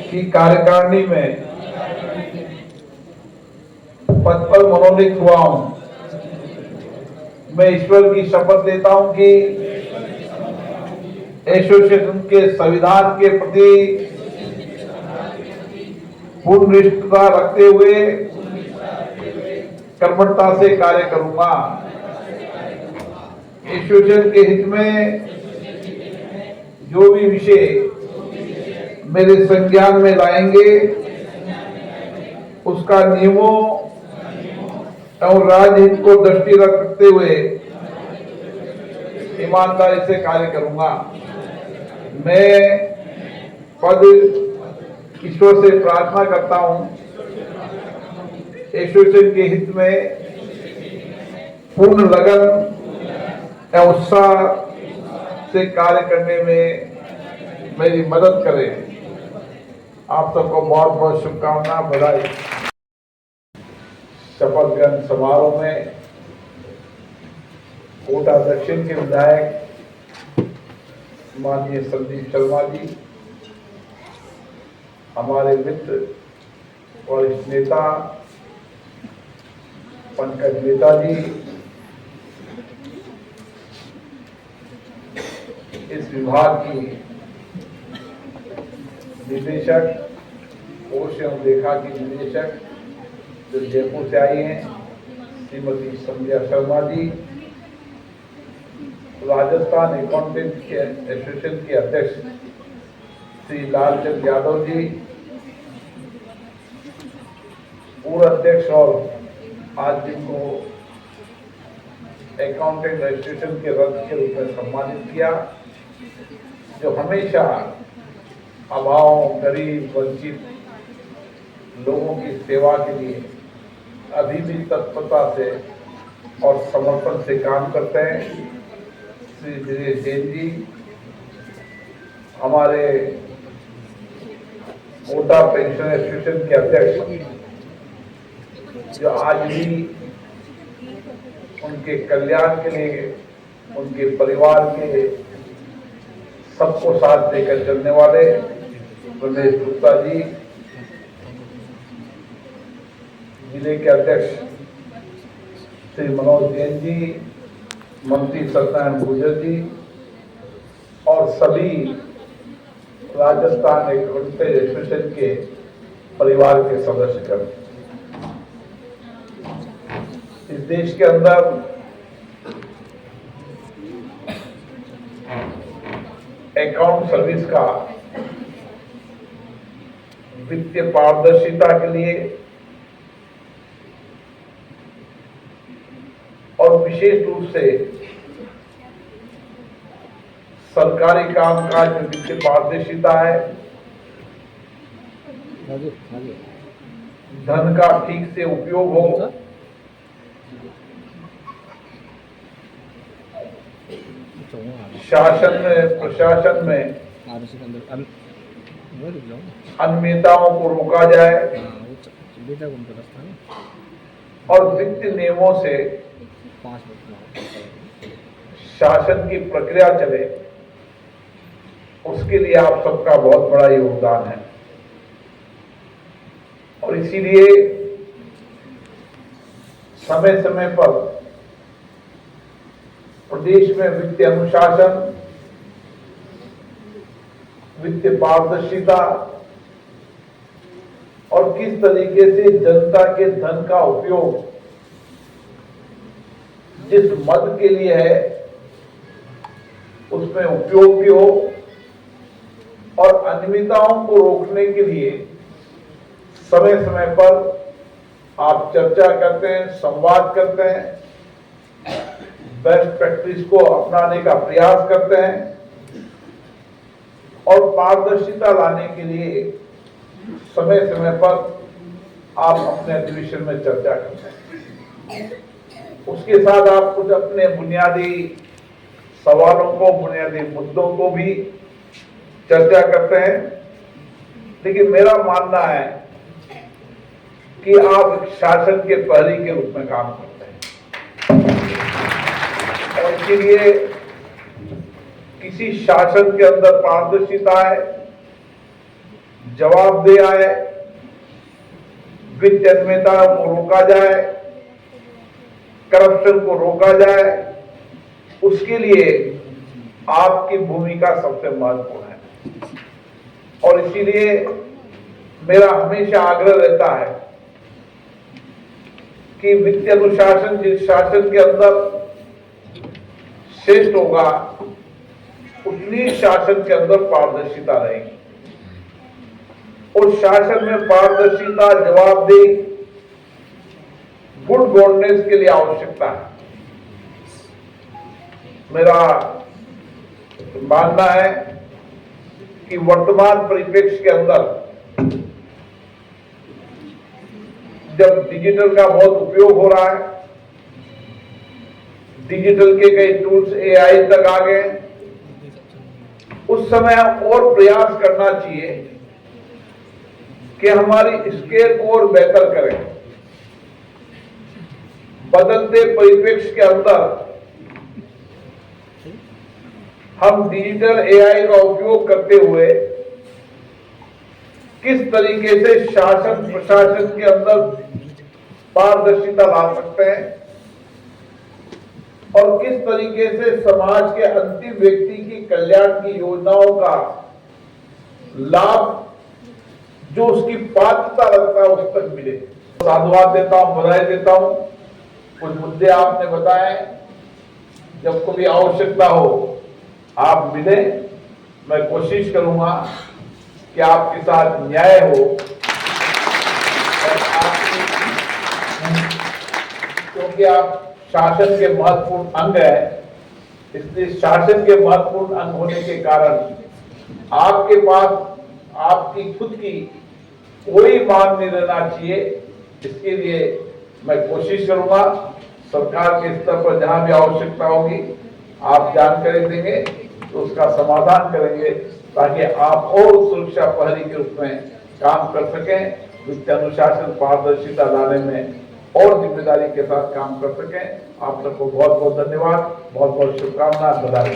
की कार्यकारिणी में पद पर मनोनीत हुआ हूं। मैं ईश्वर की शपथ लेता हूं कि एसोसिएशन के संविधान के प्रति पूर्ण निष्ठा रखते हुए कर्मठता से कार्य करूंगा। एसोसिएशन के हित में जो भी विषय मेरे संज्ञान में लाएंगे उसका नियमों और राजहित को दृष्टि रखते हुए ईमानदारी से कार्य करूंगा। मैं पद ईश्वर से प्रार्थना करता हूं, एसोसिएशन के हित में पूर्ण लगन एवं उत्साह से कार्य करने में मेरी मदद करें। आप सबको बहुत बहुत शुभकामना, बधाई। शपथ ग्रहण समारोह में कोटा दक्षिण के विधायक माननीय संदीप शर्मा जी, हमारे मित्र वरिष्ठ नेता पंकज नेता जी, इस विभाग की निदेशक, कोष एवं लेखा की निदेशक जो जयपुर से आई हैं, श्रीमती संध्या शर्मा जी, राजस्थान अकाउंटेंट के एसोसिएशन के अध्यक्ष श्री लालचंद यादव जी, पूर्व अध्यक्ष और आज जिनको अकाउंटेंट एसोसिएशन के रत्न के रूप में सम्मानित किया, जो हमेशा अभाव, गरीब, वंचित लोगों की सेवा के लिए अभी भी तत्परता से और समर्पण से काम करते हैं। श्री दिनेश जैन जी, हमारे कोटा पेंशन एसोसिएशन के अध्यक्ष, जो आज भी उनके कल्याण के लिए, उनके परिवार के सबको साथ देकर चलने वाले रमेश गुप्ता जी, जिले के अध्यक्ष श्री मनोज जैन जी, मंत्री सत्यनारायण गुर्जर जी और सभी राजस्थान एसोसिएशन के परिवार के सदस्यगण। इस देश के अंदर अकाउंट सर्विस का वित्तीय पारदर्शिता के लिए और विशेष रूप से सरकारी कामकाज में वित्तीय पारदर्शिता है, धन का ठीक से उपयोग हो, शासन में, प्रशासन में अनियमितताओं को रोका जाए और वित्तीय नियमों से शासन की प्रक्रिया चले, उसके लिए आप सबका बहुत बड़ा योगदान है। और इसीलिए समय समय पर प्रदेश में वित्तीय अनुशासन, वित्तीय पारदर्शिता और किस तरीके से जनता के धन का उपयोग जिस मद के लिए है उसमें उपयोग भी हो और अनियमितताओं को रोकने के लिए समय समय पर आप चर्चा करते हैं, संवाद करते हैं, बेस्ट प्रैक्टिस को अपनाने का प्रयास करते हैं और पारदर्शिता लाने के लिए समय समय पर आप अपने अधिवेशन में चर्चा करते हैं। उसके साथ आप कुछ अपने बुनियादी सवालों को, बुनियादी मुद्दों को भी चर्चा करते हैं। लेकिन मेरा मानना है कि आप शासन के प्रहरी के रूप में काम करते हैं और इसीलिए किसी शासन के अंदर पारदर्शिता है, जवाबदेह आए, वित्त अनियमितता को रोका जाए, करप्शन को रोका जाए, उसके लिए आपकी भूमिका सबसे महत्वपूर्ण है। और इसीलिए मेरा हमेशा आग्रह रहता है कि वित्तीय अनुशासन जिस शासन के अंदर श्रेष्ठ होगा, उतनी शासन के अंदर पारदर्शिता रहेगी। उस शासन में पारदर्शिता, जवाबदेही, गुड गवर्नेंस के लिए आवश्यकता है। मेरा मानना है कि वर्तमान परिप्रेक्ष्य के अंदर जब डिजिटल का बहुत उपयोग हो रहा है, डिजिटल के कई टूल्स एआई तक आ गए, उस समय और प्रयास करना चाहिए कि हमारी स्केल को और बेहतर करें। बदलते परिप्रेक्ष्य के अंदर हम डिजिटल एआई का उपयोग करते हुए किस तरीके से शासन प्रशासन के अंदर पारदर्शिता ला सकते हैं और किस तरीके से समाज के अंतिम व्यक्ति की कल्याण की योजनाओं का लाभ जो उसकी पात्रता रखता है उस तक मिले। साधुवाद देता हूं, बधाई देता हूं। कुछ मुद्दे आपने बताए, जब कभी आवश्यकता हो आप मिले, मैं कोशिश करूंगा कि आपके साथ न्याय हो और आपकी, क्योंकि आप शासन के महत्वपूर्ण अंग है, इसलिए शासन के महत्वपूर्ण अंग होने के कारण आपके पास आपकी खुद की कोई मांग नहीं रहना चाहिए। इसके लिए मैं कोशिश करूंगा सरकार के स्तर पर जहां भी आवश्यकता होगी आप जानकारी देंगे तो उसका समाधान करेंगे, ताकि आप और सुरक्षा प्रहरी के रूप में काम कर सकें, वित्तीय अनुशासन पारदर्शिता लाने में और जिम्मेदारी के साथ काम कर सकें। आप सबको बहुत बहुत धन्यवाद, बहुत बहुत शुभकामनाएं, बधाई।